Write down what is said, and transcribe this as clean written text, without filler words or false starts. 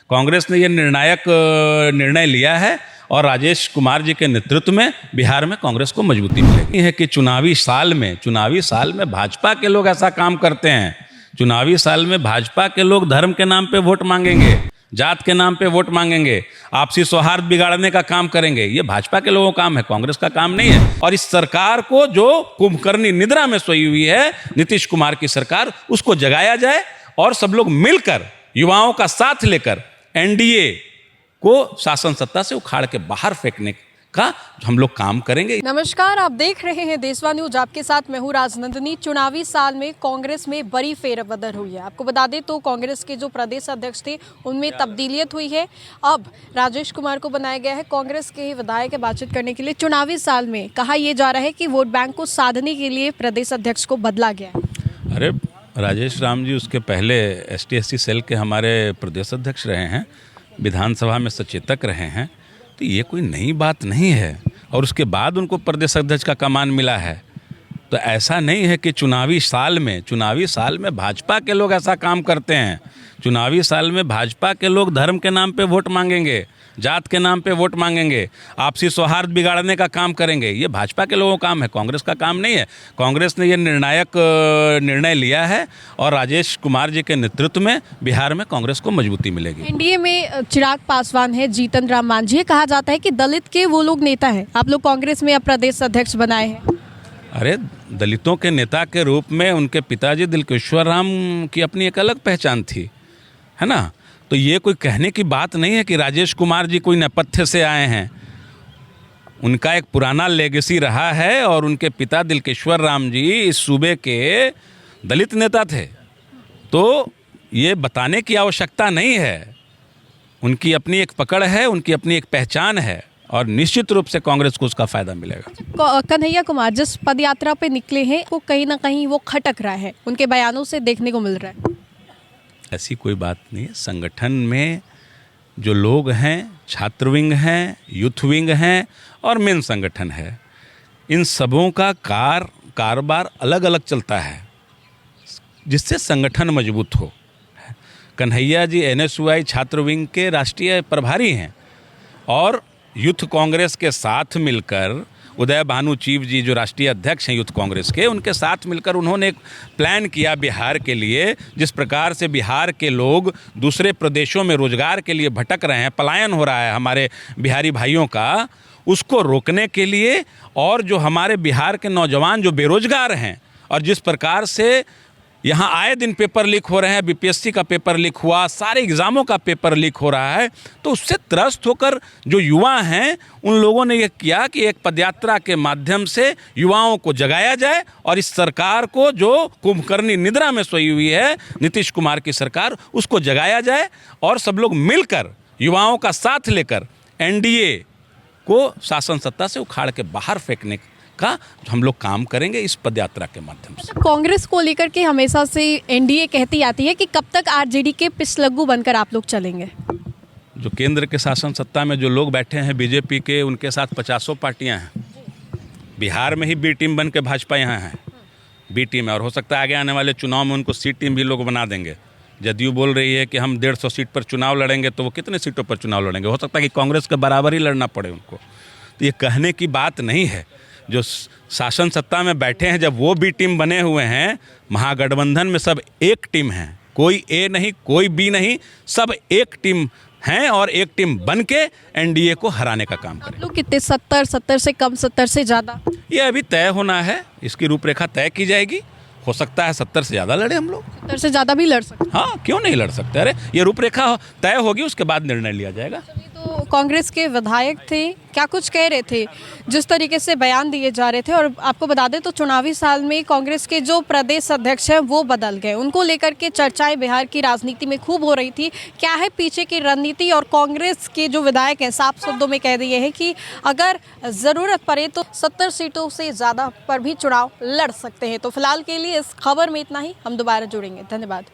कांग्रेस ने ये निर्णायक निर्णय लिया है और राजेश कुमार जी के नेतृत्व में बिहार में कांग्रेस को मजबूती मिलेगी। है कि चुनावी साल में भाजपा के लोग ऐसा काम करते हैं। चुनावी साल में भाजपा के लोग धर्म के नाम पे वोट मांगेंगे, जात के नाम पे वोट मांगेंगे, आपसी सौहार्द बिगाड़ने का काम करेंगे। ये भाजपा के लोगों का काम है, कांग्रेस का काम नहीं है। और इस सरकार को जो कुंभकर्णी निद्रा में सोई हुई है नीतीश कुमार की सरकार, उसको जगाया जाए और सब लोग मिलकर युवाओं का साथ लेकर एनडीए को शासन सत्ता से उखाड़ के बाहर फेंकने का हम लोग काम करेंगे। नमस्कार, आप देख रहे हैं देशवा न्यूज। आपके साथ मैं हूं राजनंदिनी। चुनावी साल में कांग्रेस में बड़ी फेरबदल हुई है। आपको बता दें तो कांग्रेस के जो प्रदेश अध्यक्ष थे उनमें तब्दीलियत हुई है। अब राजेश कुमार को बनाया गया है कांग्रेस के विधायक बातचीत करने के लिए। चुनावी साल में कहा यह जा रहा है कि वोट बैंक को साधने के लिए प्रदेश अध्यक्ष को बदला गया है। अरे राजेश राम जी उसके पहले ST/SC सेल के हमारे प्रदेश अध्यक्ष रहे हैं, विधानसभा में सचेतक रहे हैं, तो ये कोई नई बात नहीं है। और उसके बाद उनको प्रदेश अध्यक्ष का कमान मिला है। तो ऐसा नहीं है कि चुनावी साल में भाजपा के लोग ऐसा काम करते हैं। चुनावी साल में भाजपा के लोग धर्म के नाम पे वोट मांगेंगे, जात के नाम पे वोट मांगेंगे, आपसी सौहार्द बिगाड़ने का काम करेंगे। ये भाजपा के लोगों का काम है, कांग्रेस का काम नहीं है। कांग्रेस ने ये निर्णायक निर्णय लिया है और राजेश कुमार जी के नेतृत्व में बिहार में कांग्रेस को मजबूती मिलेगी। एनडीए में चिराग पासवान है, जीतन राम मांझी। कहा जाता है कि दलित के वो लोग नेता हैं। आप लोग कांग्रेस में अब प्रदेश अध्यक्ष बनाए हैं। अरे दलितों के नेता के रूप में उनके पिताजी दिलकेश्वर राम की अपनी एक अलग पहचान थी, है ना। तो ये कोई कहने की बात नहीं है कि राजेश कुमार जी कोई नेपथ्य से आए हैं। उनका एक पुराना लेगेसी रहा है और उनके पिता दिलकेश्वर राम जी इस सूबे के दलित नेता थे। तो ये बताने की आवश्यकता नहीं है। उनकी अपनी एक पकड़ है, उनकी अपनी एक पहचान है और निश्चित रूप से कांग्रेस को उसका फायदा मिलेगा। कन्हैया कुमार जिस पदयात्रा पे निकले हैं वो कहीं ना कहीं वो खटक रहा है, उनके बयानों से देखने को मिल रहा है। ऐसी कोई बात नहीं है। संगठन में जो लोग हैं, छात्र विंग हैं, यूथ विंग हैं और मेन संगठन है, इन सबों का कारोबार अलग अलग चलता है जिससे संगठन मजबूत हो। कन्हैया जी NSUI छात्र विंग के राष्ट्रीय प्रभारी हैं और यूथ कांग्रेस के साथ मिलकर उदय भानु चीफ जी जो राष्ट्रीय अध्यक्ष हैं यूथ कांग्रेस के, उनके साथ मिलकर उन्होंने एक प्लान किया बिहार के लिए। जिस प्रकार से बिहार के लोग दूसरे प्रदेशों में रोजगार के लिए भटक रहे हैं, पलायन हो रहा है हमारे बिहारी भाइयों का, उसको रोकने के लिए, और जो हमारे बिहार के नौजवान जो बेरोजगार हैं और जिस प्रकार से यहाँ आए दिन पेपर लीक हो रहे हैं, BPSC का पेपर लीक हुआ, सारे एग्ज़ामों का पेपर लीक हो रहा है, तो उससे त्रस्त होकर जो युवा हैं उन लोगों ने ये किया कि एक पदयात्रा के माध्यम से युवाओं को जगाया जाए और इस सरकार को जो कुंभकर्णी निद्रा में सोई हुई है नीतीश कुमार की सरकार, उसको जगाया जाए और सब लोग मिलकर युवाओं का साथ लेकर एनडीए को शासन सत्ता से उखाड़ के बाहर फेंकने का हम लोग काम करेंगे इस पदयात्रा के माध्यम से। कांग्रेस को लेकर के हमेशा से एनडीए कहती आती है कि कब तक आरजेडी के पिछलग्गू बनकर आप लोग चलेंगे। जो केंद्र के शासन सत्ता में जो लोग बैठे हैं बीजेपी के, उनके साथ 50 पार्टियां हैं। बिहार में ही बी टीम बन के भाजपा यहाँ है, बी टीम है, और हो सकता है आगे आने वाले चुनाव में उनको सी टीम भी लोग बना देंगे। जदयू बोल रही है कि हम 150 सीट पर चुनाव लड़ेंगे, तो वो कितने सीटों पर चुनाव लड़ेंगे? हो सकता है कि कांग्रेस के बराबर ही लड़ना पड़े उनको। तो ये कहने की बात नहीं है। जो शासन सत्ता में बैठे हैं, जब वो बी टीम बने हुए हैं, महागठबंधन में सब एक टीम है, कोई ए नहीं, कोई बी नहीं, सब एक टीम हैं और एक टीम बन के एनडीए को हराने का काम करें। लोग कितने 70 से कम, 70 से ज़्यादा? ये अभी तय होना है, इसकी रूपरेखा तय की जाएगी। हो सकता है 70 से ज़्यादा लड़े हम लोग, 70 से ज़्यादा भी लड़ सकते। हाँ, क्यों नहीं लड़ सकते? अरे ये रूपरेखा तय होगी, उसके बाद निर्णय लिया जाएगा। तो कांग्रेस के विधायक थे, क्या कुछ कह रहे थे, जिस तरीके से बयान दिए जा रहे थे। और आपको बता दें तो चुनावी साल में कांग्रेस के जो प्रदेश अध्यक्ष हैं वो बदल गए, उनको लेकर के चर्चाएं बिहार की राजनीति में खूब हो रही थी। क्या है पीछे की रणनीति? और कांग्रेस के जो विधायक हैं साफ शब्दों में कह दिए हैं कि अगर ज़रूरत पड़े तो 70 सीटों से ज़्यादा पर भी चुनाव लड़ सकते हैं। तो फिलहाल के लिए इस खबर में इतना ही, हम दोबारा जुड़ेंगे। धन्यवाद।